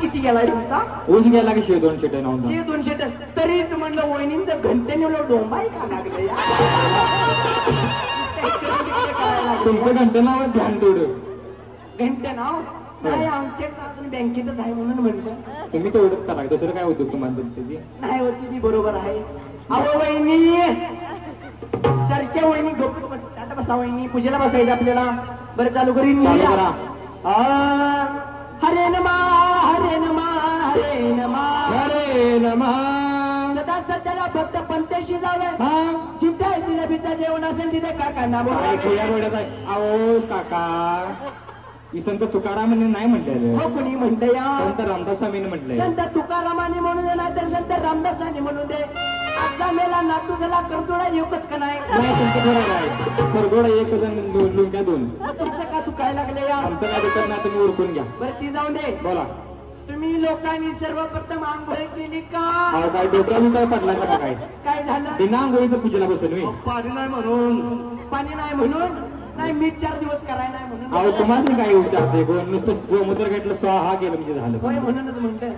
किती गेलाय तुमचा? ऊस गेला की 200 टन होऊन 200 टन. तरी म्हणलं वहिनींचं घंटेने डोंबाई का लागलं या? तुमचं घंटे नाव ध्यान तेवढं. घंटे नाव नाही आमचे अजून बँकेतच आहे म्हणून म्हणलं. तुम्ही तेवढंच करा, दुसरं काय होतं तुम्हाला त्याची? नाही होती ती बरोबर आहे. अहो वहिनी सारख्या वहिनी गप्प आता बसा वहिनी, पूजेला बसायचं आपल्याला. बरं चालू करीन चालू करा. हरे नमा हरे नमा हरे नमा हरे नमा. सदा सध्याला फक्त पंथाशी जावे. जिथे जिलेबीचं जेवण असेल तिथे काकांना बोला. अहो काका, ही संत तुकारामाने नाही म्हटलेलं. हो कोणी म्हणतं या? संत रामदास स्वामीने म्हटलंय. संत तुकारामाने म्हणून दे नाही तर संत रामदासाने म्हणून दे. आता मेला नातू झाला करतोडा एकच का नाही? तुमचं खरं आहे. करगोडा एक जण लुंग्या 2. तुमचं का दुखायला लागले या? आमचं काय दुकान नाही, तुम्ही ओळखून घ्या. बरं ती जाऊन दे. बोला. तुम्ही लोकांनी सर्वप्रथम आंघोळ केली का? अहो काय डोक्यावर काय पडला का काय? काय झालं? बिना आंघोळीचं पूजेला बसलो मी. पाणी नाही म्हणून. पाणी नाही म्हणून नाही, मी 4 दिवस करायला नाही म्हणून. अहो तुम्हाला काय विचारते? नुसतं गोमूत्र घेतलं स्वाहा गेलं म्हणजे झालं. होय म्हणूनच म्हणतं.